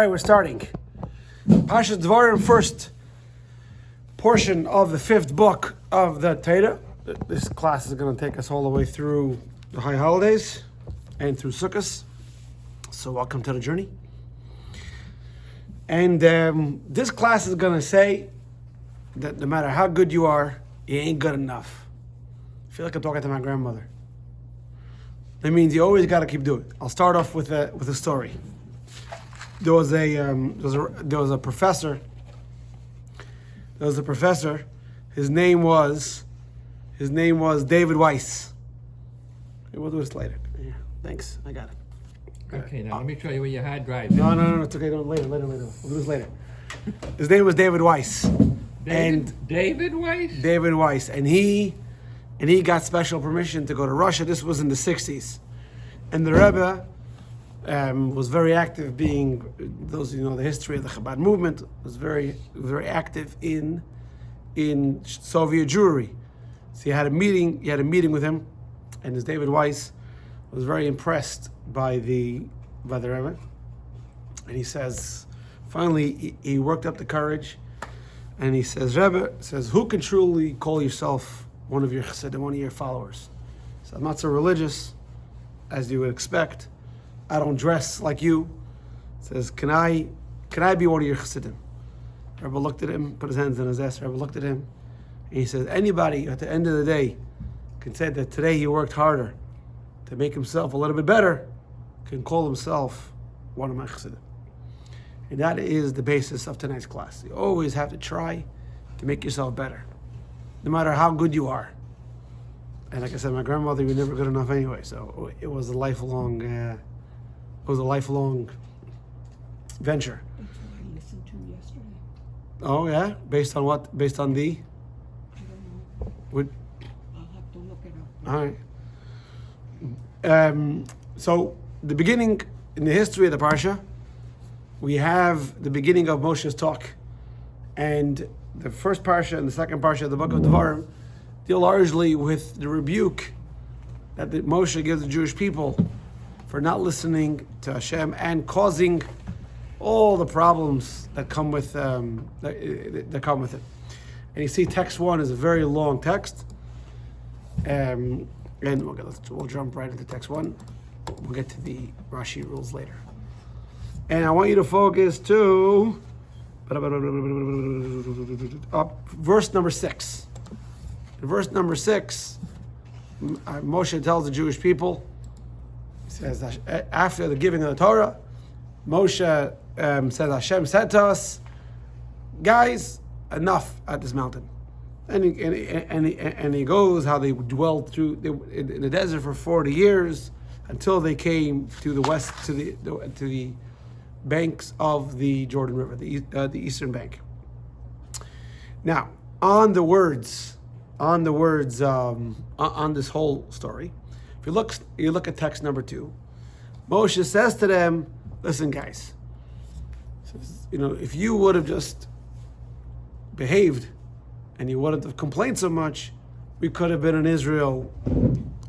All right, we're starting. Parshat Devarim, first portion of the fifth book of the Torah. This class is going to take us all the way through the high holidays and through Sukkot. So welcome to the journey. And this class is going to say that no matter how good you are, you ain't good enough. I feel like I'm talking to my grandmother. That means you always got to keep doing it. I'll start off with a story. There was a professor. His name was David Weiss. We'll do this later. Yeah, thanks. I got it. Okay, now let me show you where your hard drive is. No, it's okay. No, later. We'll do this later. His name was David Weiss. David Weiss? David Weiss. And he got special permission to go to Russia. This was in the 60s. And the Rebbe was very active, being, those who know the history of the Chabad movement, was very active in Soviet Jewry. So he had a meeting with him, and this David Weiss was very impressed by the Rebbe. And he says, finally, he worked up the courage, and he says, Rebbe, who can truly call yourself one of your chassidim, one of your followers? So I'm not so religious as you would expect. I don't dress like you. Says, can I be one of your chassidim? Rebbe looked at him, put his hands on his ass. Rebbe looked at him, and he says, anybody at the end of the day can say that today he worked harder to make himself a little bit better, can call himself one of my chassidim. And that is the basis of tonight's class. You always have to try to make yourself better, no matter how good you are. And like I said, my grandmother was never good enough anyway, so it was a lifelong venture. That's what I listened to yesterday. Oh yeah? Based on what? Based on the? I don't know. What? I'll have to look it up. All right. So the beginning, in the history of the Parsha, we have the beginning of Moshe's talk. And the first Parsha and the second Parsha of the book of Devarim deal largely with the rebuke that Moshe gives the Jewish people for not listening to Hashem and causing all the problems that come with that come with it. And you see, text 1 is a very long text, and we'll jump right into text 1. We'll get to the Rashi rules later. And I want you to focus to verse number 6. In verse number 6, Moshe tells the Jewish people, he says, after the giving of the Torah, Moshe says, Hashem said to us, guys, enough at this mountain. And he goes how they dwelled in the desert for 40 years until they came to the west, to the banks of the Jordan River, the eastern bank. Now, on this whole story, if you look at text number 2, Moshe says to them, listen guys, if you would have just behaved and you wouldn't have complained so much, we could have been in Israel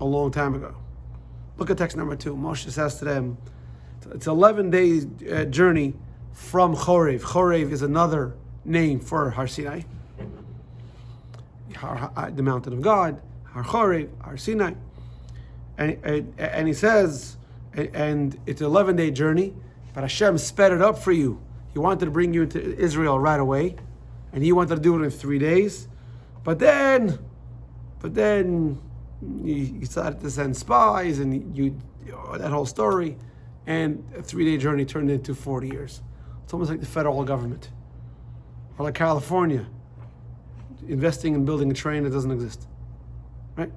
a long time ago. Look at text number 2. Moshe says to them, it's an 11-day journey from Chorev. Chorev is another name for Har Sinai, the mountain of God, Har Chorev, Har Sinai. And he says, and it's an 11-day journey, but Hashem sped it up for you. He wanted to bring you into Israel right away, and he wanted to do it in 3 days. But then you decided to send spies, and that whole story, and a 3-day journey turned into 40 years. It's almost like the federal government, or like California, investing in building a train that doesn't exist, right?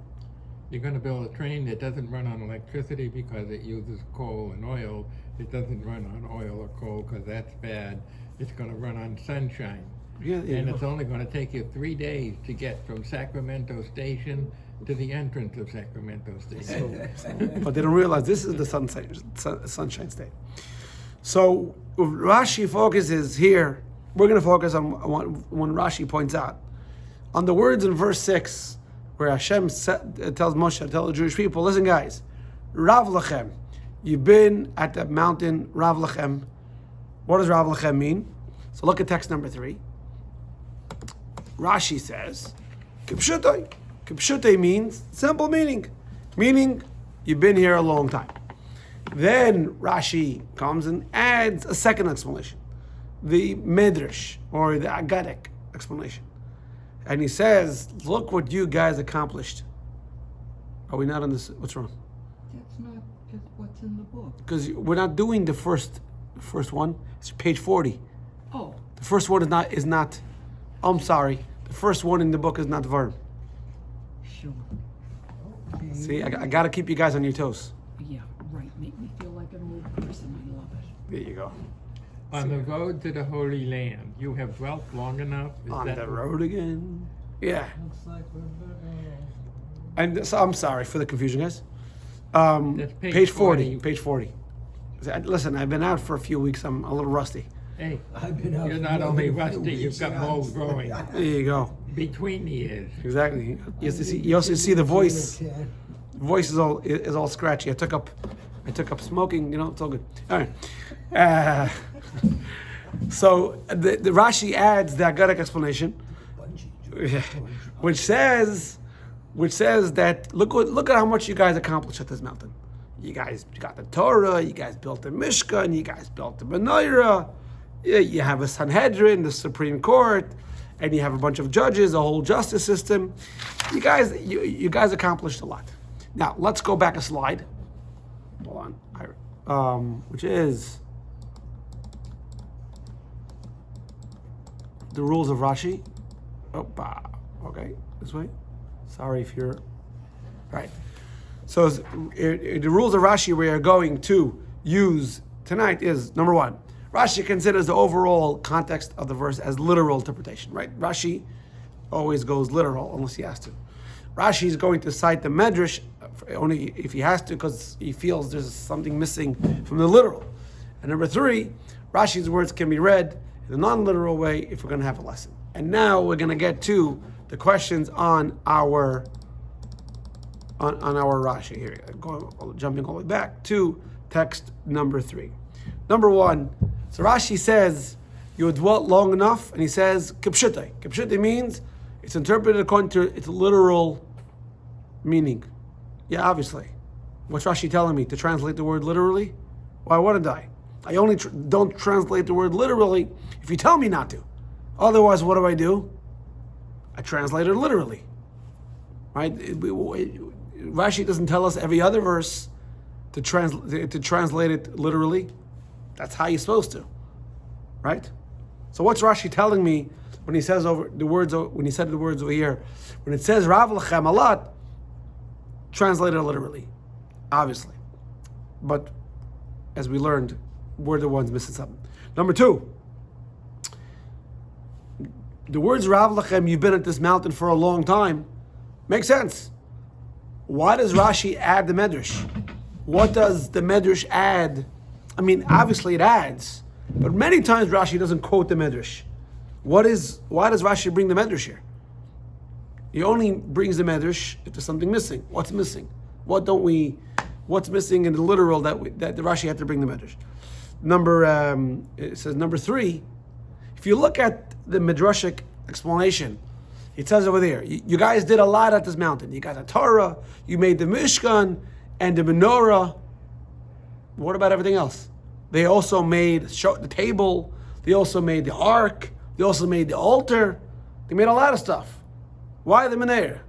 You're going to build a train that doesn't run on electricity because it uses coal and oil. It doesn't run on oil or coal because that's bad. It's going to run on sunshine. Yeah. And it's only going to take you 3 days to get from Sacramento Station to the entrance of Sacramento Station. But they don't realize this is the sunshine state. So Rashi focuses here. We're going to focus on when Rashi points out on the words in verse 6, where Hashem tells Moshe, tell the Jewish people, listen guys, Rav Lachem, you've been at the mountain Rav Lachem, What does Rav Lechem mean? So look at text number 3. Rashi says, Kipshutai. Kipshutai means simple meaning. Meaning, you've been here a long time. Then Rashi comes and adds a second explanation. The Midrash, or the Agadic explanation. And he says, look what you guys accomplished. Are we not on this? What's wrong? That's not just what's in the book. Because we're not doing the first one. It's page 40. Oh, The first one is not. I'm sorry. The first one in the book is not Devarim. sure. See, I got to keep you guys on your toes. Yeah, right. Make me feel like an old person. I love it. There you go. On the road to the Holy Land, you have dwelt long enough. Is On that the road again. Yeah. Looks like we're And so I'm sorry for the confusion, guys. That's Page 40. Page 40. Listen, I've been out for a few weeks. I'm a little rusty. Hey, I've been out you're for not more only than a few rusty, you've weeks, got and mold I'm growing There you go. between the ears. Exactly. You also see the voice. Voice is all scratchy. I took up smoking. It's all good. All right. So the Rashi adds the Agadic explanation, which says that look at how much you guys accomplished at this mountain. You guys got the Torah. You guys built the Mishkan. You guys built the Menorah. You have a Sanhedrin, the Supreme Court, and you have a bunch of judges, a whole justice system. You guys accomplished a lot. Now let's go back a slide. Hold on, which is the rules of Rashi. Okay, this way. Sorry if you're right. So the rules of Rashi we are going to use tonight is number 1. Rashi considers the overall context of the verse as literal interpretation, right? Rashi always goes literal unless he has to. Rashi is going to cite the Medrash only if he has to because he feels there's something missing from the literal. And number 3, Rashi's words can be read in a non-literal way if we're going to have a lesson. And now we're going to get to the questions on our Rashi here. Jumping all the way back to text number 3. Number 1, so Rashi says you had dwelt long enough, and he says kipshutai. Kipshutai means it's interpreted according to its literal meaning. Yeah, obviously. What's Rashi telling me? To translate the word literally? Why wouldn't I? I only don't translate the word literally if you tell me not to. Otherwise, what do? I translate it literally. Right? Rashi doesn't tell us every other verse to translate it literally. That's how you're supposed to. Right? So what's Rashi telling me when he says when he said the words over here? When it says Rav Lechem a lot, translate it literally. Obviously. But as we learned, we're the ones missing something. Number 2, the words Rav Lechem, you've been at this mountain for a long time, makes sense. Why does Rashi add the Medrash? What does the Medrash add? I mean, obviously it adds, but many times Rashi doesn't quote the Medrash. Why does Rashi bring the Medrash here? He only brings the Medrash if there's something missing. What's missing? What's missing in the literal that the Rashi had to bring the Medrash? It says number 3, if you look at the Midrashic explanation, it says over there, you guys did a lot at this mountain. You got the Torah, you made the Mishkan and the Menorah. What about everything else? They also made the table, they also made the ark, they also made the altar. They made a lot of stuff. Why the Menorah?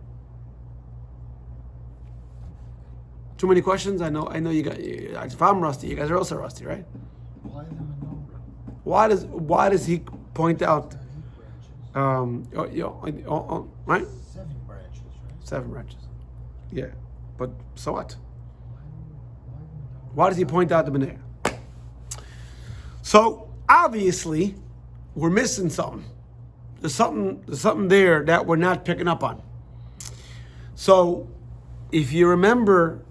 Too many questions? I know you got, if I'm rusty, you guys are also rusty, right? Why the menorah? Why does he point out, right? 7 branches, right? 7 branches. Yeah, but so what? Why does he point out the Menorah? So obviously, we're missing something. There's something there that we're not picking up on. So, if you remember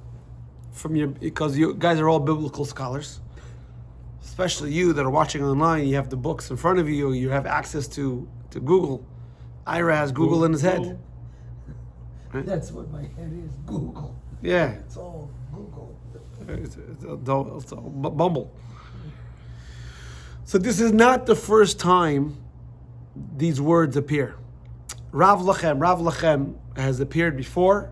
because you guys are all biblical scholars, especially you that are watching online, you have the books in front of you, you have access to Google. Ira has Google in his head. Right? That's what my head is, Google. Yeah. It's all Google. It's a bumble. So this is not the first time these words appear. Rav Lachem has appeared before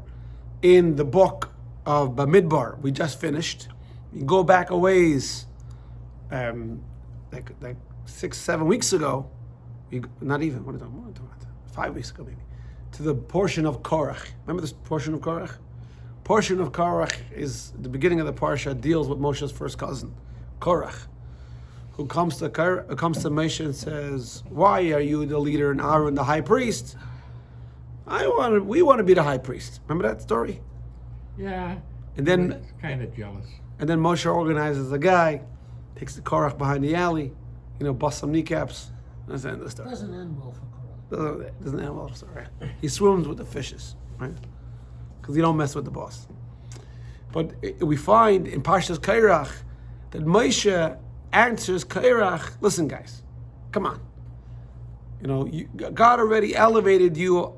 in the book of Bamidbar. We just finished. You go back a ways, like 6-7 weeks ago. Not even. What are you talking about? 5 weeks ago, maybe. To the portion of Korach. Remember this portion of Korach? Portion of Korach is the beginning of the Parshat, deals with Moshe's first cousin, Korach, who comes to Moshe and says, "Why are you the leader and Aaron the high priest? We want to be the high priest." Remember that story? Yeah. And then kind of jealous. And then Moshe organizes a guy, takes the Korach behind the alley, busts some kneecaps. That's the end of the story. Doesn't end well for Korach. Doesn't end well. Sorry. He swims with the fishes, right? Because you don't mess with the boss. But we find in Parshas Kairach that Moshe answers Kairach. Listen, guys, come on. God already elevated you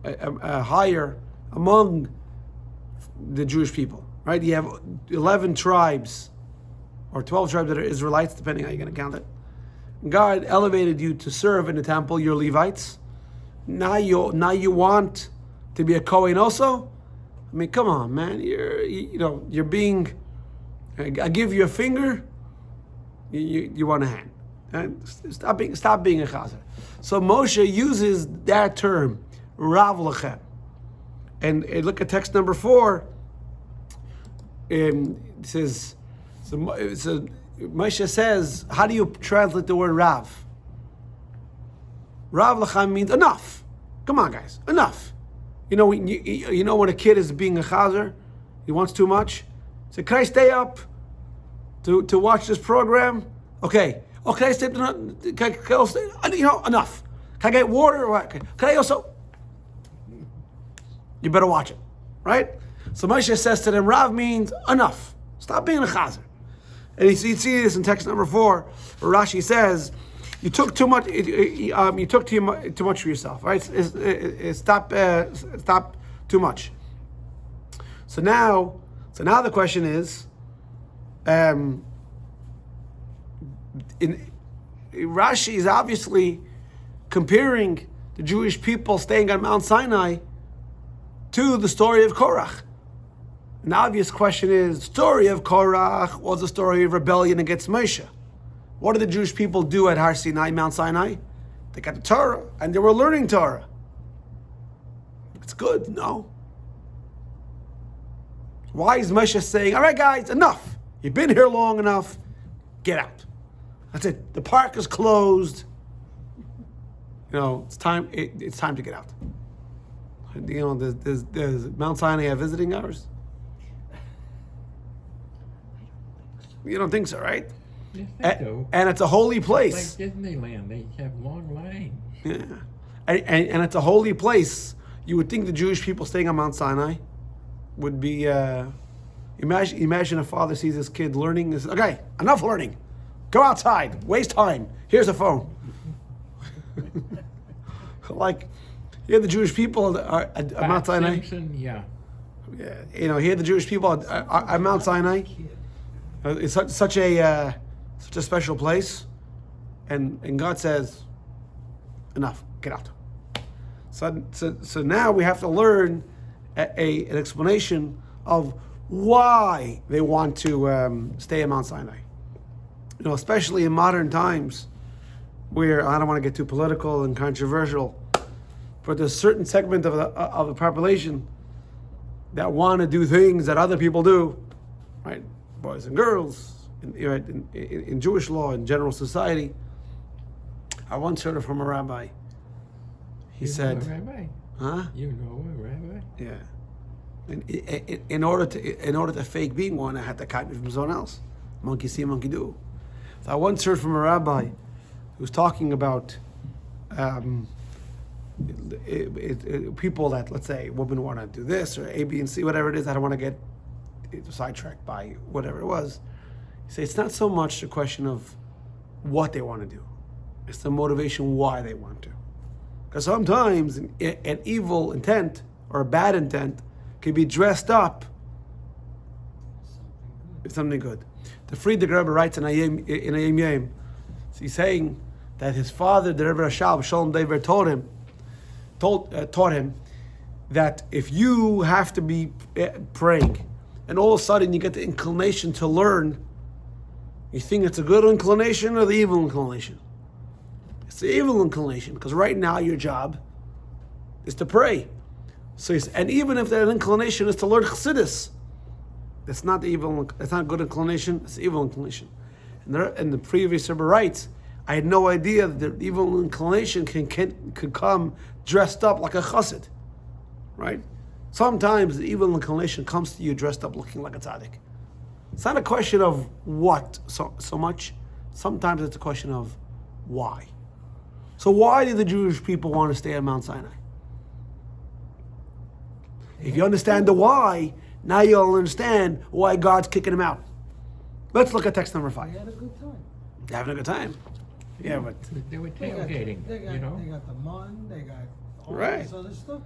higher among the Jewish people, right? You have 11 tribes, or 12 tribes that are Israelites, depending how you're going to count it. God elevated you to serve in the temple. You're Levites. Now you want to be a Kohen also? I mean, come on, man. You're being. I give you a finger. You want a hand. And stop being a chazer. So Moshe uses that term, Rav Lachem. And look at text number 4. It says, Moshe says, how do you translate the word Rav? Rav Lachem means enough. Come on, guys, enough. When a kid is being a chazer, he wants too much. Say, can I stay up to watch this program? Okay. Oh, can I stay up? Can I also, enough. Can I get water? Can I also? You better watch it, right? So Moshe says to them, Rav means enough. Stop being a chazer. And you see this in text number 4, where Rashi says, you took too much. You took too much for yourself, right? Stop too much. So now the question is, Rashi is obviously comparing the Jewish people staying on Mount Sinai to the story of Korach. An obvious question is, the story of Korach was a story of rebellion against Moshe. What did the Jewish people do at Har Sinai, Mount Sinai? They got the Torah, and they were learning Torah. It's good, no? Why is Moshe saying, all right, guys, enough. You've been here long enough. Get out. That's it. The park is closed. It's time. It's time to get out. Does Mount Sinai have visiting hours? You don't think so, right? Yes, they do. And it's a holy place. It's like Disneyland. They have long lines. Yeah. And it's a holy place. You would think the Jewish people staying on Mount Sinai would be. Imagine a father sees his kid learning. This, okay, enough learning. Go outside. Waste time. Here's a phone. Here the Jewish people are at Mount Sinai. Simpson, yeah. Here the Jewish people at Mount Sinai. It's such a special place, and God says, enough, get out. So now we have to learn an explanation of why they want to stay at Mount Sinai. Especially in modern times, where I don't want to get too political and controversial, but there's a certain segment of the population that want to do things that other people do, right? Boys and girls, in Jewish law, in general society. I once heard it from a rabbi. He said, know a rabbi? "Huh? You know a rabbi?" Yeah. In order to fake being one, I had to copy from someone else. Monkey see, monkey do. So I once heard from a rabbi who was talking about people that, let's say, women want to do this or A, B, and C, whatever it is. I don't want to get sidetracked by whatever it was. He said it's not so much the question of what they want to do; it's the motivation why they want to. Because sometimes an evil intent or a bad intent can be dressed up as something good. The Friedrich Rebbe writes in Ayim Yom, so he's saying that his father, the Rebbe Rashab, Shalom Dever, taught him that if you have to be praying, and all of a sudden you get the inclination to learn, you think it's a good inclination or the evil inclination? It's the evil inclination, because right now your job is to pray. So, and even if that inclination is to learn Chassidus, that's not the evil. It's not a good inclination. It's the evil inclination. And the previous Rebbe writes, I had no idea that the evil inclination could come dressed up like a chassid, right? Sometimes the evil inclination comes to you dressed up looking like a tzaddik. It's not a question of what so much. Sometimes it's a question of why. So why did the Jewish people want to stay at Mount Sinai? If you understand the why, now you'll understand why God's kicking them out. Let's look at text number 5. They had a good time. They're having a good time. Yeah, but They were tailgating, They you know? got the mun, they got all Right. this other stuff.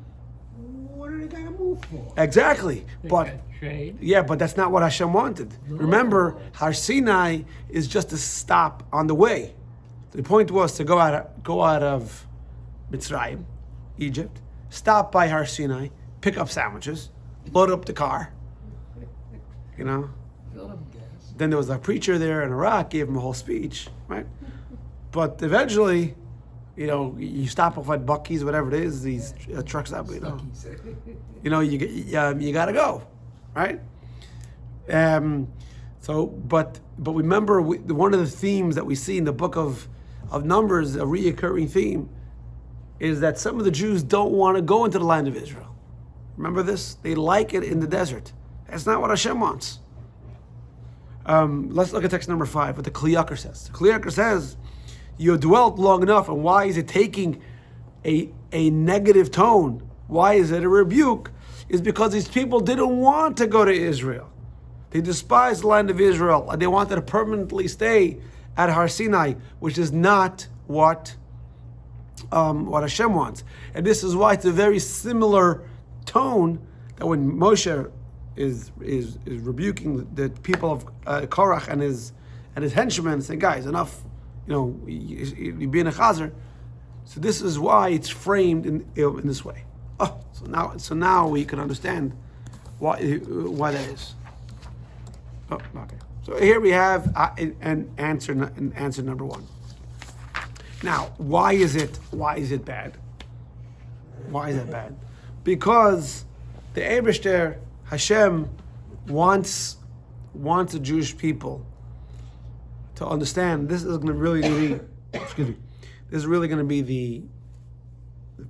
What do they got to move for? exactly. They But got shade. yeah, but that's not what Hashem wanted. Remember, Har Sinai is just a stop on the way. The point was to go out of Mitzrayim, Egypt, stop by Har Sinai, pick up sandwiches, load up the car. You know. Fill up gas. Then there was a preacher there in Iraq, gave him a whole speech, right? But eventually, you know, you stop off at Buc-ee's, whatever it is, these truck stops, you know. You gotta go, right? But remember, one of the themes that we see in the book of Numbers, a reoccurring theme, is that some of the Jews don't want to go into the land of Israel. Remember this? They like it in the desert. That's not what Hashem wants. Let's look at text number 5, what the Kli Yakar says. The Kli Yakar says, you dwelt long enough, and why is it taking a negative tone? Why is it a rebuke? Is because these people didn't want to go to Israel. They despised the land of Israel, and they wanted to permanently stay at Har Sinai, which is not what Hashem wants. And this is why it's a very similar tone that when Moshe is rebuking the people of Korach and his henchmen, saying, guys, enough, you know, you're being a chazer. So this is why it's framed in this way. Oh, so now we can understand why that is. Oh, okay. So here we have an answer number 1. Now, why is it bad? Why is it bad? Because the Eibishter, Hashem, wants the Jewish people to understand this is going to really be, excuse me, this is really going to be the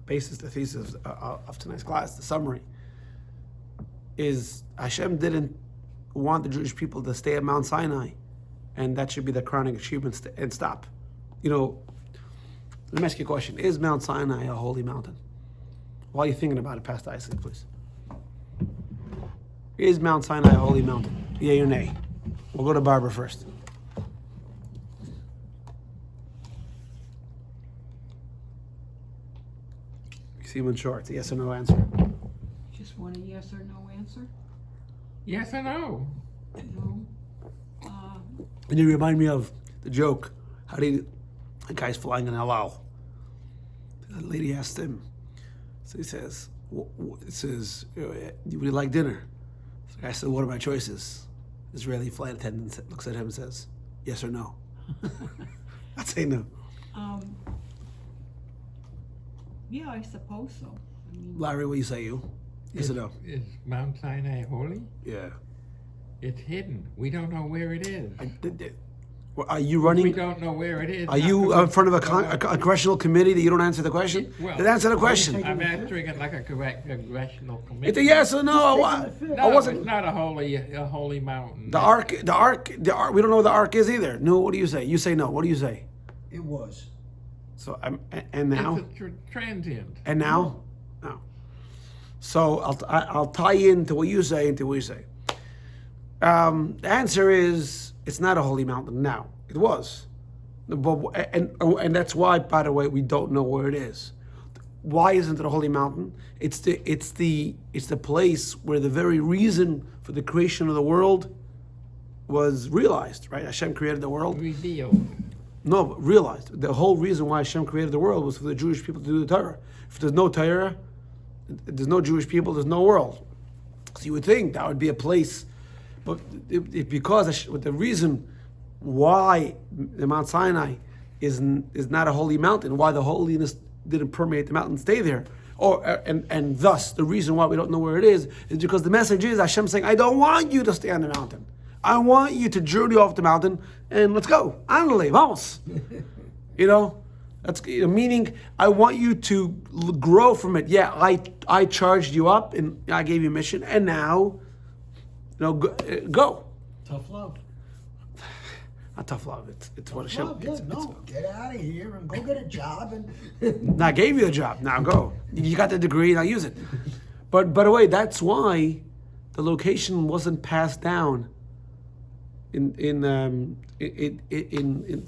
basis, the thesis of tonight's class, the summary, is Hashem didn't want the Jewish people to stay at Mount Sinai, and that should be the crowning achievement and stop. You know, let me ask you a question. Is Mount Sinai a holy mountain? While you're thinking about it, Pastor Isaac, please. Is Mount Sinai a holy mountain? Yea or nay? We'll go to Barbara first. You see him in shorts. Yes or no answer? Just want a yes or no answer? Yes or no? No. And you remind me of the joke. How do you, a guy's flying an El Al. The lady asked him, so he says, would you like dinner? So the guy said, what are my choices? Israeli flight attendant looks at him and says, yes or no? I'd say no. Yeah, I suppose so. I mean, Larry, what do you say, you? Yes or no? Is Mount Sinai holy? Yeah. It's hidden. We don't know where it is. Are you We running? don't know where it is. Are you in front of a congressional committee that you don't answer the question? Well, Then answer the question. I'm answering it like a congressional committee. It's a yes or no. I No, wasn't. it's not a holy mountain. The ark. We don't know what the ark is either. No, what do you say? You say no. What do you say? It was. So and now It's a transient. and now, no. So I'll tie into what you say into what you say. The answer is it's not a holy mountain now. It was, and that's why, by the way, we don't know where it is. Why isn't it a holy mountain? It's the place where the very reason for the creation of the world was realized, right? Hashem created the world. Revealed. No, but realized. The whole reason why Hashem created the world was for the Jewish people to do the Torah. If there's no Torah, there's no Jewish people, there's no world. So you would think that would be a place, but because the reason why the Mount Sinai is not a holy mountain, why the holiness didn't permeate the mountain, stay there, and thus the reason why we don't know where it is because the message is Hashem saying, I don't want you to stay on the mountain. I want you to journey off the mountain and let's go. Ándale, vamos. That's meaning I want you to grow from it. Yeah, I charged you up and I gave you a mission, and now, go. Tough love. Not tough love. It's what Hashem. Love, yeah, get out of here and go get a job and. Now I gave you a job. Now go. You got the degree. Now use it. But by the way, that's why the location wasn't passed down in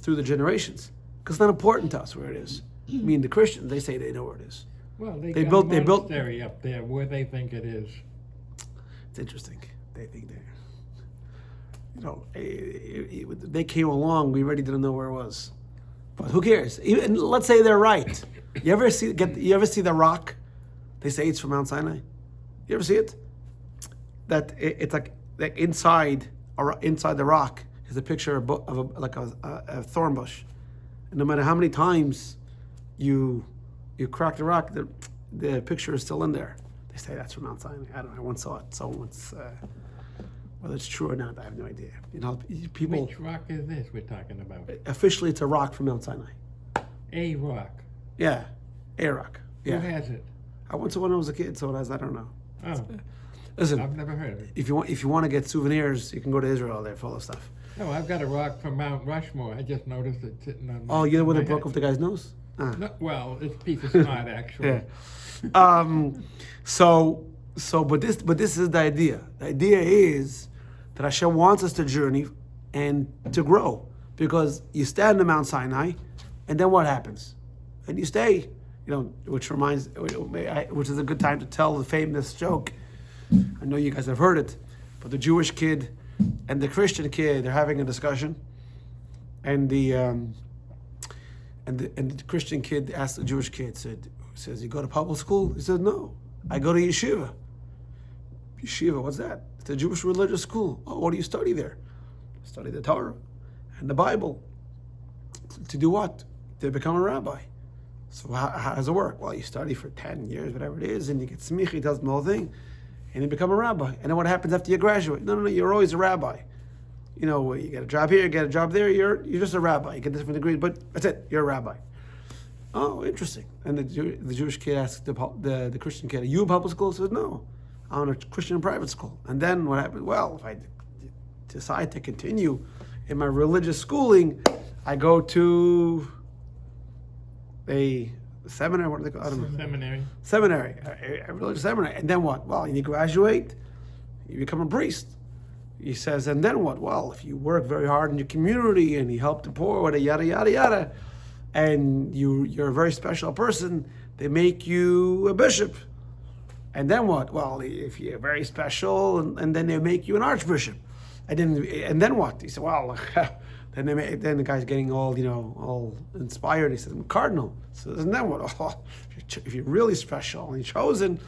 through the generations, because it's not important to us where it is. I mean, the Christians, they say they know where it is. Well, they built a monastery up there where they think it is. It's interesting. They think they came along. We already didn't know where it was, but who cares? Even, let's say they're right. You ever see the rock? They say it's from Mount Sinai. You ever see it? That it's like inside the rock is a picture of a thorn bush, and no matter how many times you crack the rock, the picture is still in there. They say that's from Mount Sinai. I don't know. I once saw it. So once, whether it's true or not, I have no idea. People. Which rock is this we're talking about? Officially, it's a rock from Mount Sinai. A rock. Yeah, a rock. Yeah. Who has it? I went to when I was a kid, so I don't know. Oh, Listen, I've never heard of it. if you want to get souvenirs, you can go to Israel. They're full of stuff. No, I've got a rock from Mount Rushmore. I just noticed it sitting on. Oh, you know where my they broke head. off the guy's nose? Ah. No, well, it's a piece of snot actually. Yeah. But this is the idea. The idea is that Hashem wants us to journey and to grow, because you stand on Mount Sinai, and then what happens? And you stay. Which is a good time to tell the famous joke. I know you guys have heard it, but the Jewish kid and the Christian kid are having a discussion, and the Christian kid asked the Jewish kid, says, you go to public school? He said, no, I go to yeshiva. Yeshiva, what's that? It's a Jewish religious school. Oh, what do you study there? I study the Torah and the Bible. To do what? To become a rabbi. So how does it work? Well, you study for 10 years, whatever it is, and you get smicha, he tells them the whole thing, and you become a rabbi. And then what happens after you graduate? No, you're always a rabbi. You get a job here, you get a job there, you're just a rabbi. You get different degrees, but that's it, you're a rabbi. Oh, interesting. And the Jewish kid asked the Christian kid, are you in public school? He says, no, I'm in a Christian private school. And then what happened? Well, if I decide to continue in my religious schooling, I go to a seminary, what do they call it? I don't know. Seminary. A religious seminary. And then what? Well, you graduate, you become a priest. He says, and then what? Well, if you work very hard in your community and you help the poor, yada, yada, yada, and you're a very special person, they make you a bishop. And then what? Well, if you're very special, and then they make you an archbishop. And then what? He said, well, then the guy's getting all inspired. He says, I'm a cardinal. So and then what? Oh, if you're really special and you're chosen,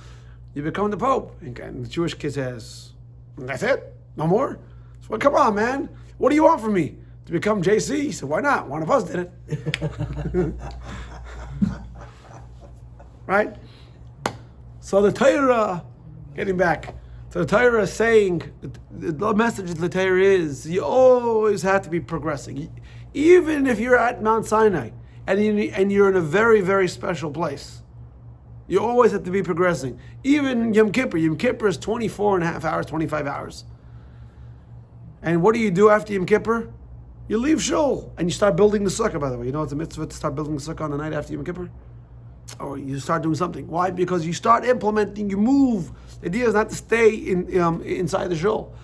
you become the Pope. And the Jewish kid says, that's it? No more? So, well, come on, man. What do you want from me? To become JC? He said, why not? One of us did it. Right? So the Torah, getting back, so the Torah is saying, the message of the Torah is, you always have to be progressing. Even if you're at Mount Sinai, and you're in a very, very special place, you always have to be progressing. Even Yom Kippur is 24 and a half hours, 25 hours. And what do you do after Yom Kippur? You leave shul, and you start building the sukkah, by the way. You know it's a mitzvah to start building the sukkah on the night after Yom Kippur? Or you start doing something. Why? Because you start implementing, you move. The idea is not to stay inside the shul.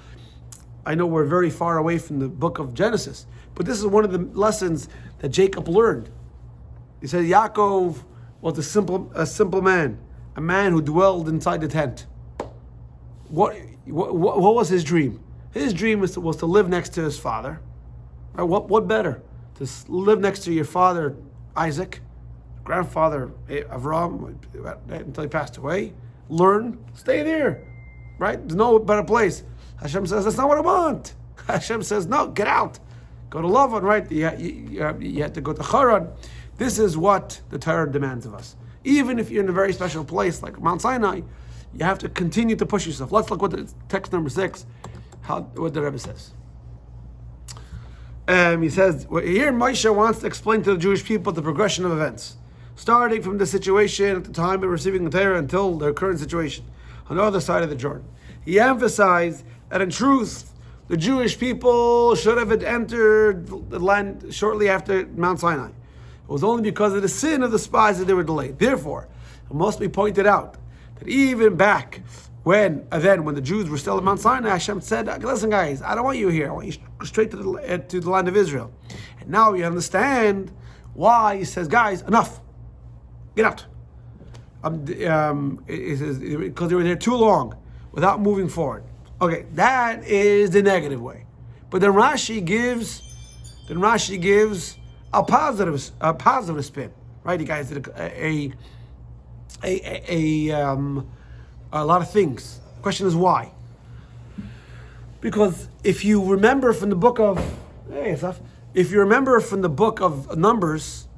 I know we're very far away from the book of Genesis, but this is one of the lessons that Jacob learned. He said Yaakov was a simple man, a man who dwelled inside the tent. What was his dream? His dream was to live next to his father. Right? What better? To live next to your father, Isaac, grandfather, Avram, until he passed away. Learn, stay there. Right? There's no better place. Hashem says, that's not what I want. Hashem says, no, get out. Go to Lavan, right? You have to go to Haran. This is what the Torah demands of us. Even if you're in a very special place like Mount Sinai, you have to continue to push yourself. Let's look what the text number 6, what the Rebbe says. He says, here Moshe wants to explain to the Jewish people the progression of events, starting from the situation at the time of receiving the Torah until their current situation on the other side of the Jordan. He emphasized that in truth, the Jewish people should have entered the land shortly after Mount Sinai. It was only because of the sin of the spies that they were delayed. Therefore, it must be pointed out that even back when the Jews were still at Mount Sinai, Hashem said, listen guys, I don't want you here. I want you straight to the land of Israel. And now you understand why he says, guys, enough. Get out. It says, because they were there too long without moving forward. Okay, that is the negative way. But then Rashi gives a positive spin. Right? You guys did a lot of things. The question is why? Because if you remember from the book of Numbers,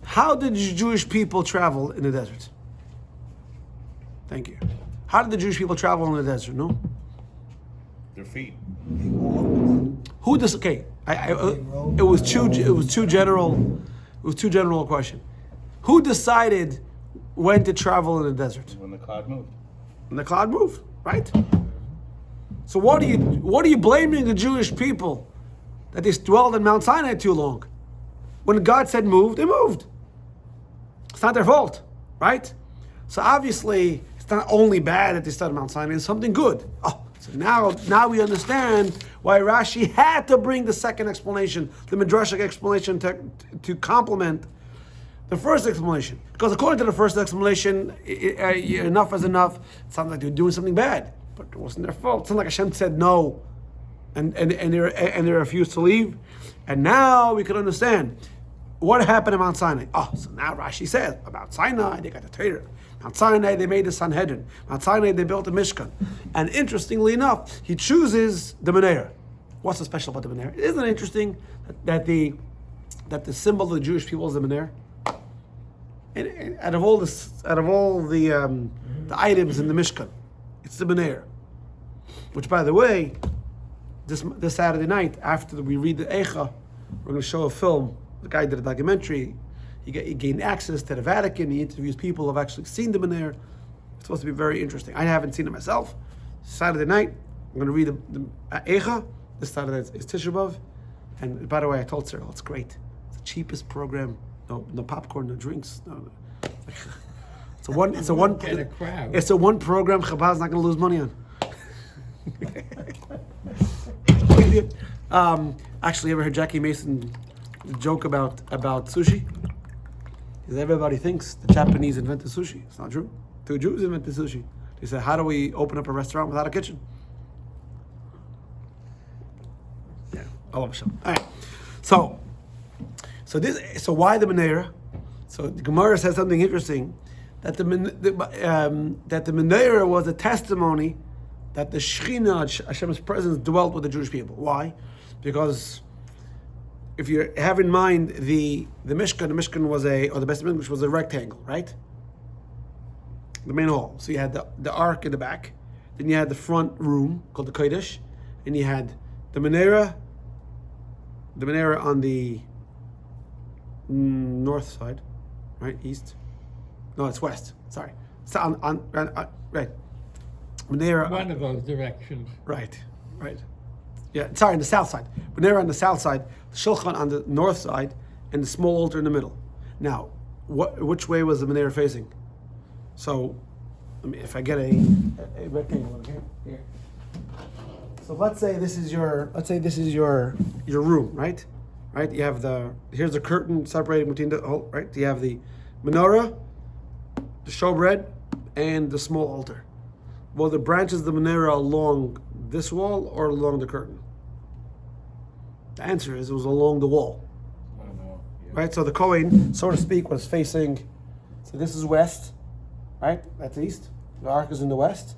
how did the Jewish people travel in the desert? Thank you. How did the Jewish people travel in the desert? No? Their feet. Who does? Okay, it was too general. It was too general a question. Who decided when to travel in the desert? When the cloud moved. When the cloud moved, right? So what are you blaming the Jewish people that they dwelled in Mount Sinai too long? When God said move, they moved. It's not their fault, right? So obviously, it's not only bad that they started Mount Sinai, it's something good. Oh, so now we understand why Rashi had to bring the second explanation, the Midrashic explanation, to complement the first explanation. Because according to the first explanation, enough is enough. It sounds like they're doing something bad, but it wasn't their fault. It sounds like Hashem said no, and they refused to leave. And now we can understand what happened in Mount Sinai. Oh, so now Rashi says about Sinai, they got the Torah. Mount Sinai, they made the Sanhedrin. Mount Sinai, they built the Mishkan. And interestingly enough, he chooses the Menorah. What's so special about the Menorah? Isn't it interesting that the symbol of the Jewish people is the Menorah? And out of all the items in the Mishkan, it's the Menorah. Which, by the way, this Saturday night, after we read the Eicha, we're going to show a film. The guy did a documentary. He gained access to the Vatican. He interviews people who have actually seen the Menorah. It's supposed to be very interesting. I haven't seen it myself. Saturday night, I'm going to read the Eicha. This Saturday is Tisha B'Av. And by the way, I told Cyril, it's great. It's the cheapest program. No popcorn, no drinks. No. It's a one program Chabad's not going to lose money on. Actually, ever heard Jackie Mason joke about sushi? Because everybody thinks the Japanese invented sushi. It's not true. The Jews invented sushi. They said, how do we open up a restaurant without a kitchen? Yeah, all of a sudden. All right. So why the Menorah? So the Gemara says something interesting, that the Menorah was a testimony that the Shekhinah, Hashem's presence, dwelt with the Jewish people. Why? Because if you have in mind the Mishkan was or the Beit Mikdash was a rectangle, right? The main hall. So you had the ark in the back, then you had the front room called the Kodesh, and you had the Menorah on the north side, right? East? No, it's west. Sorry. So on right. Menorah. One of those directions. Right. Yeah, sorry, on the south side. Menorah on the south side, Shulchan on the north side, and the small altar in the middle. Now, which way was the Menorah facing? So, if I get a rectangle over here. So let's say this is your room, right? Right? You have here's a curtain separating between the whole, right? You have the menorah, the showbread, and the small altar. Well, the branches of the menorah along this wall or along the curtain? The answer is it was along the wall. I don't know. Yeah. Right? So the Kohen, so to speak, was facing, so this is west, right? That's east. The ark is in the west.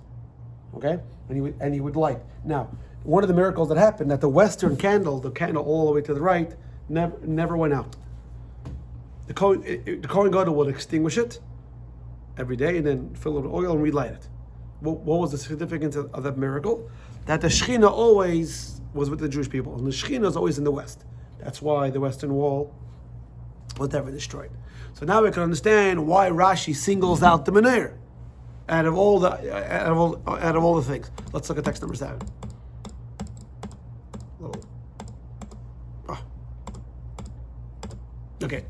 Okay? And he would light. Now, one of the miracles that happened, that the western candle, the candle all the way to the right, never went out. The Kohen Gadol would extinguish it every day and then fill it with oil and relight it. What was the significance of that miracle? That the Shekhinah always was with the Jewish people, and the Shekhinah is always in the west. That's why the western wall was never destroyed. So now we can understand why Rashi singles out the menorah out of all the things. Let's look at text number 7. Okay,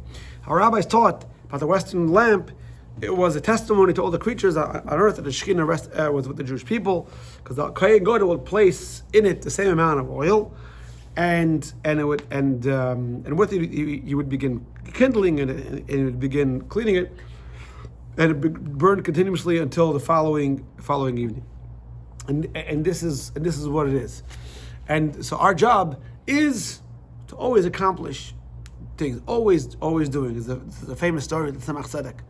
our rabbis taught about the western lamp. It was a testimony to all the creatures on earth that the Shekhinah was with the Jewish people, because the Kohen Gadol would place in it the same amount of oil, and with it you would begin kindling it, and it would begin cleaning it, and it burned continuously until the following evening. And this is what it is. And so our job is to always accomplish things, always doing. It's the famous story of the Tzemach Tzedek,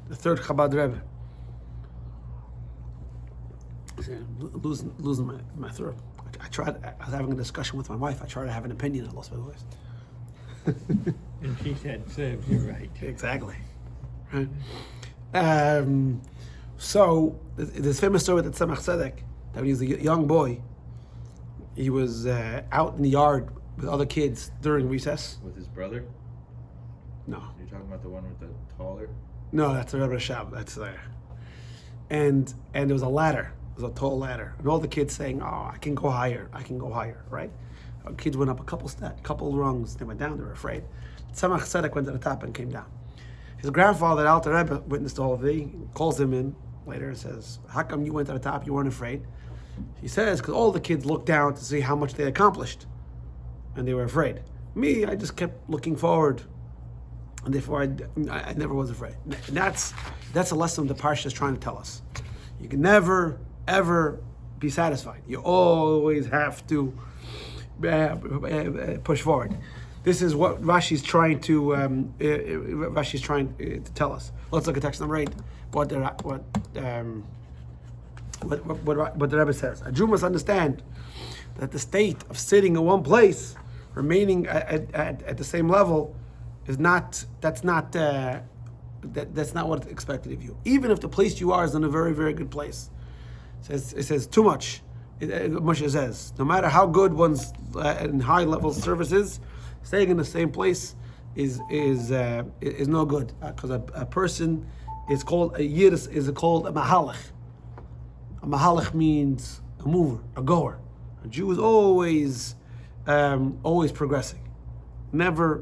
the third Chabad Rebbe. Losing my throat. I was having a discussion with my wife. I tried to have an opinion. I lost my voice. And she said, serves you right. Exactly. Right. So this famous story with the Tzemach Tzedek, that when he was a young boy, he was out in the yard with other kids during recess. With his brother? No. You're talking about the one with the taller? No, that's the Rebbe Shab. That's there. And there was a ladder. There was a tall ladder, and all the kids saying, "Oh, I can go higher. I can go higher." Right? Kids went up a couple rungs. They went down. They were afraid. Tzemach Tzedek went to the top and came down. His grandfather, Alter Rebbe, witnessed the whole thing. Calls him in later and says, "How come you went to the top? You weren't afraid?" He says, "Because all the kids looked down to see how much they accomplished, and they were afraid. Me, I just kept looking forward, and therefore I never was afraid." And that's a lesson the Parshat is trying to tell us. You can never ever be satisfied. You always have to push forward. This is what Rashi's trying to tell us. Let's look at text number 8. What the Rebbe says. A Jew must understand that the state of sitting in one place, remaining at the same level, is not. That's not what's expected of you. Even if the place you are is in a very, very good place, it says too much. Moshe says, no matter how good one's in high level service is, staying in the same place is no good, because a person is called a yid is called a mahalach. A mahalach means a mover, a goer. A Jew is always progressing, never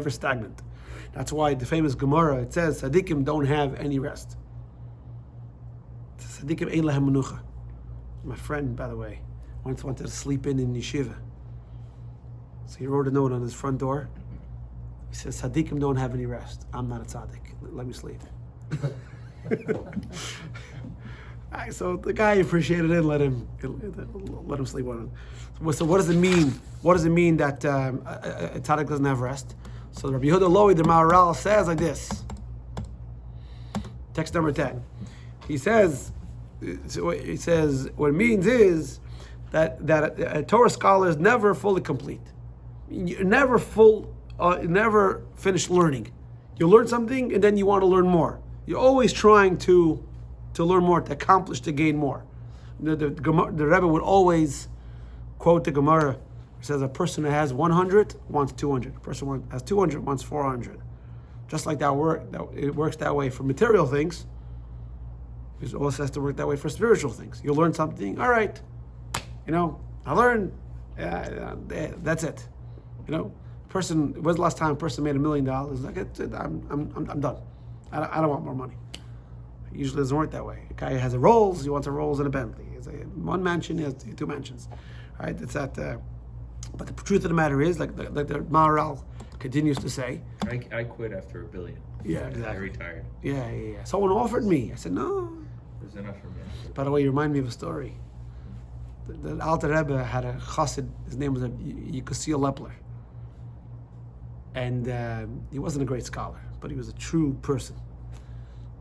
stagnant. That's why the famous Gemara, it says Tzadikim don't have any rest. Tzadikim ein lahem menucha. My friend, by the way, once wanted to sleep in yeshiva. So he wrote a note on his front door. He says, "Tzadikim don't have any rest. I'm not a tzaddik. Let me sleep." So the guy appreciated it and let him sleep on it. So what does it mean? What does it mean that a tzaddik doesn't have rest? So Rabbi Yehuda Lowy, the Maharal, says like this. Text number 10. He says what it means is that a Torah scholar is never fully complete. You're never never finish learning. You learn something and then you want to learn more. You're always trying to learn more, to accomplish, to gain more. The Rebbe would always quote the Gemara. It says a person who has 100 wants 200. A person who has 200 wants 400. Just like it works that way for material things. It also has to work that way for spiritual things. You learn something, all right. I learned. That's it. Person. When's the last time a person made $1 million? Like I'm done. I don't want more money. It usually doesn't work that way. A guy has a Rolls. He wants a Rolls and a Bentley. He has one mansion. He has 2 mansions. All right. It's that. But the truth of the matter is, like the Maharal continues to say, I quit after $1 billion. Yeah, exactly. I retired. Yeah. Someone offered me. I said no. There's enough for me. By the way, you remind me of a story. The Alter Rebbe had a chassid. His name was Yekasiel Lepler, and he wasn't a great scholar, but he was a true person.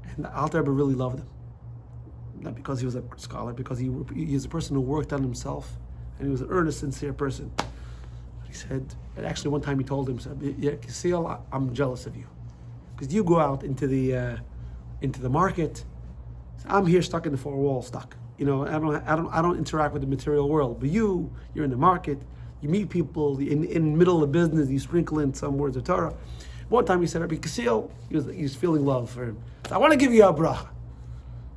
And the Alter Rebbe really loved him, not because he was a scholar, because he is a person who worked on himself, and he was an earnest, sincere person. He said, and actually one time he told him, Yekasiel, I'm jealous of you, because you go out into the market. I'm here stuck in the four walls, stuck. I don't interact with the material world. But you're in the market. You meet people in the middle of business. You sprinkle in some words of Torah. One time he said, Rabbi Kasil, he was feeling love for him. He said, I want to give you a bracha.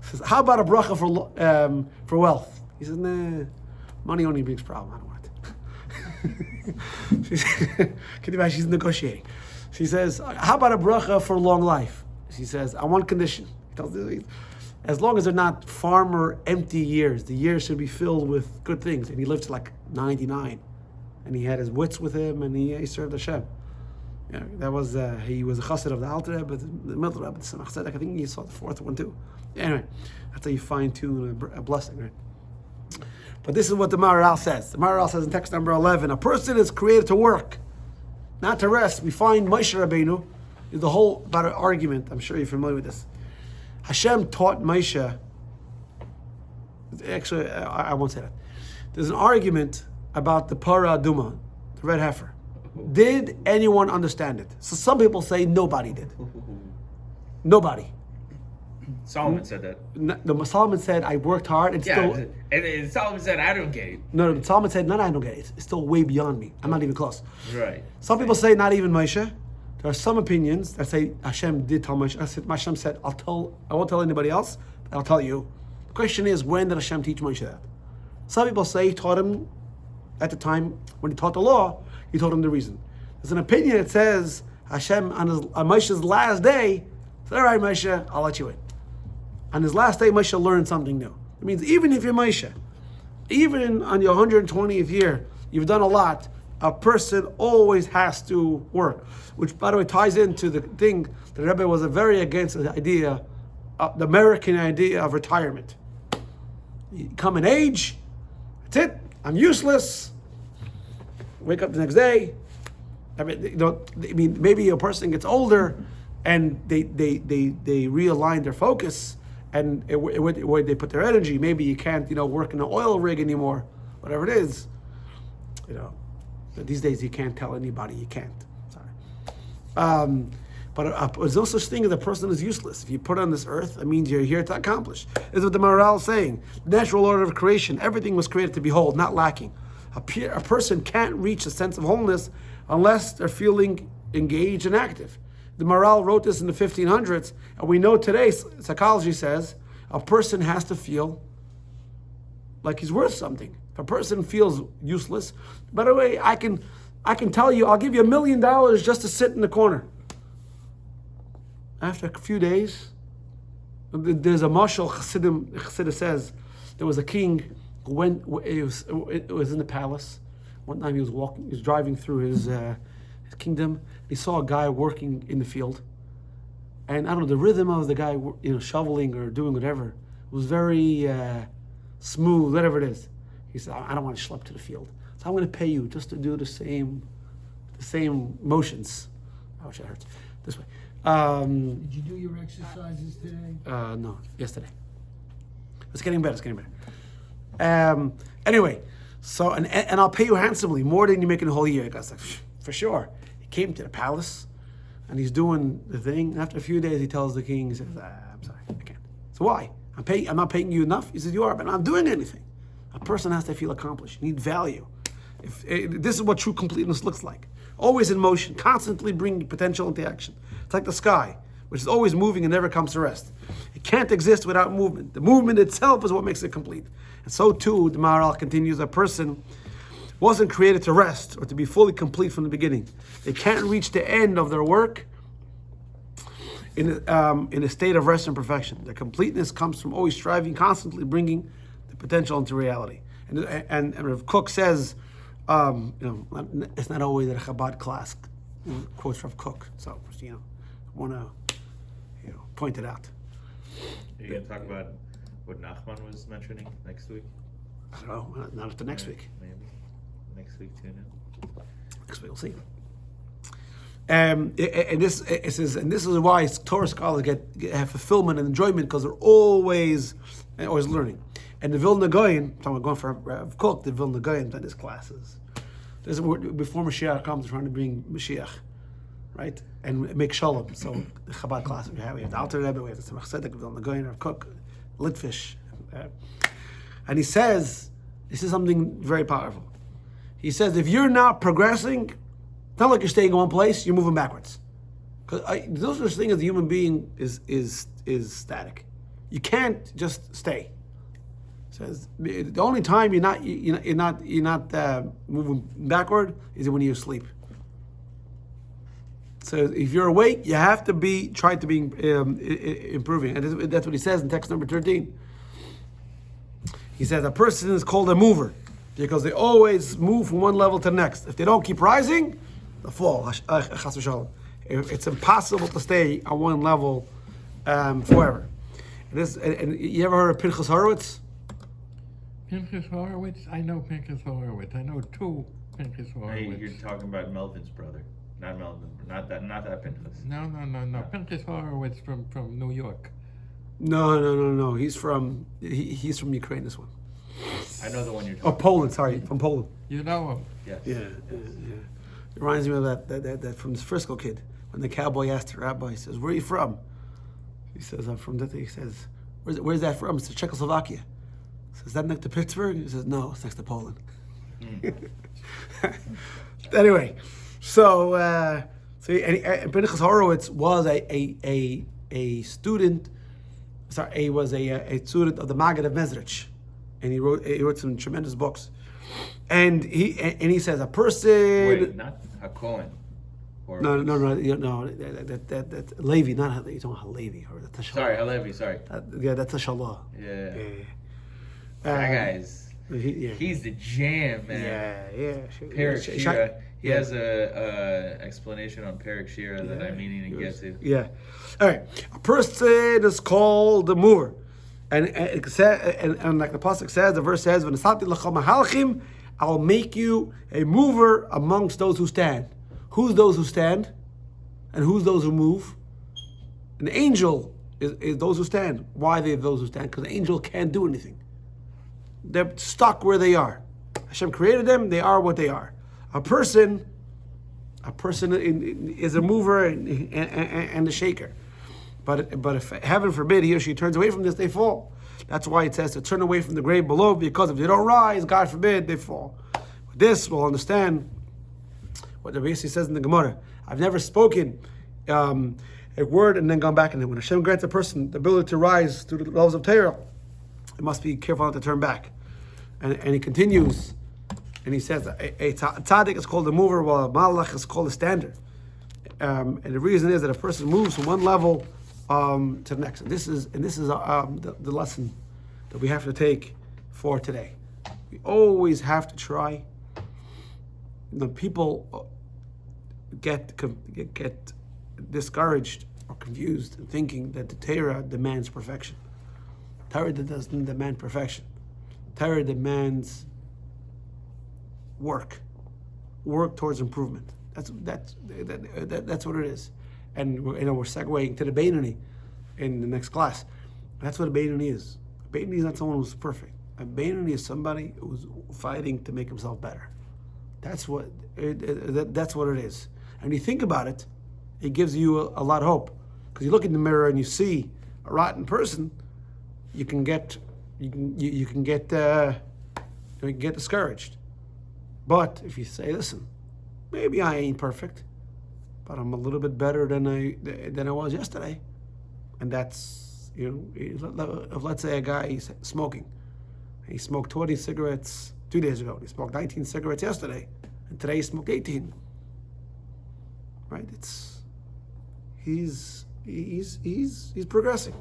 He says, how about a bracha for wealth? He says, nah, money only brings problem. I don't want it. Can you imagine? She's negotiating. She says, how about a bracha for long life? She says, on one condition. He tells her, as long as they're not farmer empty years, the years should be filled with good things. And he lived to like 99, and he had his wits with him, and he served Hashem. That was he was a chassid of the Alter Rebbe, the middle Rebbe, the Samach Tzedek. I think he saw the fourth one too. Anyway, that's how you fine tune a blessing, right? But this is what the Maharal says. The Maharal says in text number 11: a person is created to work, not to rest. We find Moshe Rabbeinu is the whole about an argument. I'm sure you're familiar with this. Hashem taught Moshe. Actually, I won't say that. There's an argument about the Parah Aduma, the red heifer. Did anyone understand it? So some people say nobody did. Nobody. Solomon said that. Solomon said, I worked hard and still... And Solomon said, I don't get it. No, Solomon said, no, I don't get it. It's still way beyond me. I'm not even close. Right. Some people say not even Moshe. There are some opinions that say Hashem did tell Moshe. Hashem said, I won't tell anybody else, but I'll tell you. The question is, when did Hashem teach Moshe that? Some people say he taught him at the time when he taught the law, he taught him the reason. There's an opinion that says Hashem on Moshe's last day said, all right, Moshe, I'll let you in. On his last day, Moshe learned something new. It means even if you're Moshe, even on your 120th year, you've done a lot, a person always has to work. Which, by the way, ties into the thing the Rebbe was very against the idea, the American idea of retirement. You come in age, that's it, I'm useless. Wake up the next day. Maybe a person gets older and they realign their focus and where they put their energy. Maybe you can't, work in an oil rig anymore, whatever it is. But these days you can't tell anybody you can't. Sorry. But there's no such thing as a person is useless. If you put on this earth, it means you're here to accomplish. This is what the Maharal is saying. The natural order of creation, everything was created to behold, not lacking. A person can't reach a sense of wholeness unless they're feeling engaged and active. The Maharal wrote this in the 1500s, and we know today, psychology says, a person has to feel like he's worth something. If a person feels useless, by the way, I can tell you, I'll give you $1 million just to sit in the corner. After a few days, there's a mashal Chassidus says, there was a king who it was in the palace. One time he was driving through his kingdom. He saw a guy working in the field. And I don't know, the rhythm of the guy, shoveling or doing whatever was very smooth, whatever it is. He said, I don't want to schlep to the field. So I'm going to pay you just to do the same motions. Ouch, that hurts. This way. Did you do your exercises today? No, yesterday. It's getting better. Anyway, so and I'll pay you handsomely, more than you make in a whole year. I was like, for sure. He came to the palace, and he's doing the thing. After a few days, he tells the king, he says, I'm sorry, I can't. So why? I'm not paying you enough? He says, you are, but I'm not doing anything. A person has to feel accomplished. You need value. This is what true completeness looks like. Always in motion, constantly bringing potential into action. It's like the sky, which is always moving and never comes to rest. It can't exist without movement. The movement itself is what makes it complete. And so too, the Maharal continues, a person wasn't created to rest or to be fully complete from the beginning. They can't reach the end of their work in a state of rest and perfection. Their completeness comes from always striving, constantly bringing the potential into reality. And Rav Kook says, it's not always that a Chabad class quotes Rav Kook. So, I want to, point it out. Are you going to talk about what Nachman was mentioning next week? I don't know. Not after next week. Maybe next week too. Now. Next week we'll see. And this is why Torah scholars have fulfillment and enjoyment because they're always learning. And the Vilna Goyim, talking about going for Rav Kook, the Vilna Goyim done his classes. Before Mashiach comes, they're trying to bring Mashiach, right? And make Shalom. So the Chabad classes we have the Alter Rebbe, we have the Tzemach Tzedek, Vilna Goyim, Rav Kook, Litvish. And he says, this is something very powerful. He says, if you're not progressing, it's not like you're staying in one place, you're moving backwards. Because there's no such thing as a human being is static. You can't just stay. Says the only time you're not moving backward is when you're asleep. So if you're awake, you have to try to be improving, and that's what he says in text number 13. He says a person is called a mover because they always move from one level to the next. If they don't keep rising, they'll fall. It's impossible to stay on one level forever. And you ever heard of Pinchas Horowitz? Pinchas Horowitz? I know Pinchas Horowitz. I know two Pinchas Horowitz. You're talking about Melvin's brother, not Melvin, not that Pinchas. No. Pinchas Horowitz from New York. No. He's from Ukraine. This one. I know the one you're talking. Oh, Poland. Sorry, from Poland. You know him? Yes. Yeah. It reminds me of that from this Frisco kid when the cowboy asked the rabbi, he says, "Where are you from?" He says, "I'm from that." He says, "Where's that from?" He says, "Czechoslovakia." He says, "Is that next to Pittsburgh?" He says, "No, it's next to Poland." Anyway, so Pinchas Horowitz was a student. Sorry, he was a student of the Maggid of Mezrich, and he wrote some tremendous books. And he says a person. Wait, not HaKohen. No. That's Levi, not Halevi. You don't know Halevi or that's a Sorry, Halevi. Sorry. That's a Shalah. Yeah. That guy's. He's the jam, man. Yeah. Perek Shira. He has a explanation on Perek Shira that I'm meaning to get to. Yeah. All right. A person is called the mover, and like the pasuk says, the verse says, "V'nasati l'cham mahalchim," I'll make you a mover amongst those who stand. Who's those who stand, and who's those who move? An angel is those who stand. Why are they those who stand? Because the angel can't do anything. They're stuck where they are. Hashem created them. They are what they are. A person is a mover and a shaker. But if heaven forbid he or she turns away from this, they fall. That's why it says to turn away from the grave below, because if they don't rise, God forbid, they fall. With this, we'll understand what the Rebbe says in the Gemara. I've never spoken a word and then gone back. And then when Hashem grants a person the ability to rise through the levels of Torah, it must be careful not to turn back. And he continues, and he says a tzaddik is called a mover, while a malach is called a stander. And the reason is that a person moves from one level to the next. And this is the lesson that we have to take for today. We always have to try. People get discouraged or confused in thinking that the Torah demands perfection. Torah doesn't demand perfection. Torah demands work towards improvement. That's what it is. And we're segueing to the Beinoni in the next class. That's what a Beinoni is. A Beinoni is not someone who's perfect. A Beinoni is somebody who's fighting to make himself better. That's what it is. And when you think about it, it gives you a lot of hope. Because you look in the mirror and you see a rotten person, you can get discouraged. But if you say, listen, maybe I ain't perfect, but I'm a little bit better than I was yesterday, and that's, let's say a guy is smoking. He smoked 20 cigarettes 2 days ago. He smoked 19 cigarettes yesterday, and today he smoked 18. Right? He's progressing,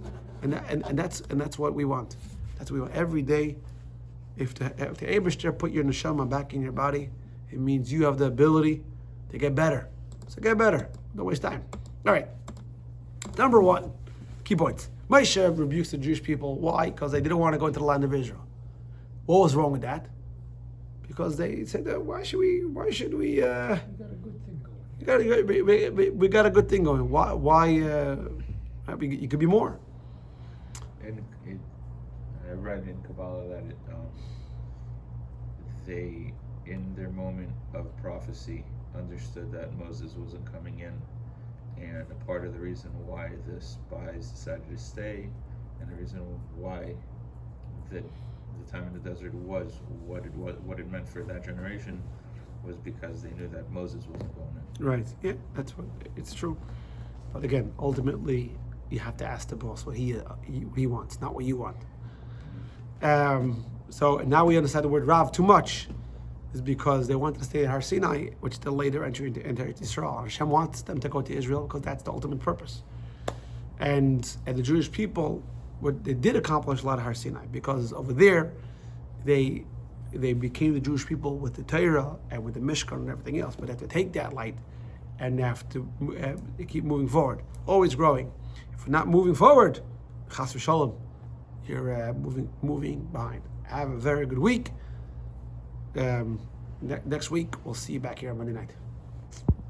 and that's what we want. That's what we want every day. If the Eibishter put your neshama back in your body, it means you have the ability to get better. So get better. Don't waste time. All right. Number one, key points. Moshe rebukes the Jewish people. Why? Because they didn't want to go into the land of Israel. What was wrong with that? Because they said, why should we? You got a good thing going. We got a good thing going. Why? It could be more. And I read in Kabbalah that they, in their moment of prophecy, understood that Moses wasn't coming in, and a part of the reason why the spies decided to stay, and the reason why the time in the desert was what it meant for that generation, was because they knew that Moses wasn't going in. Right. Yeah, that's what it's true. But again, ultimately, you have to ask the boss what he wants, not what you want. So now we understand the word Rav too much is because they wanted to stay at Har Sinai, which they'll later enter into Israel. Hashem wants them to go to Israel because that's the ultimate purpose. And the Jewish people, they did accomplish a lot of Har Sinai, because over there, they became the Jewish people with the Torah and with the Mishkan and everything else. But they have to take that light and they have to keep moving forward, always growing. If we're not moving forward, Chas v'Shalom, you're moving behind. Have a very good week. Next week, we'll see you back here on Monday night.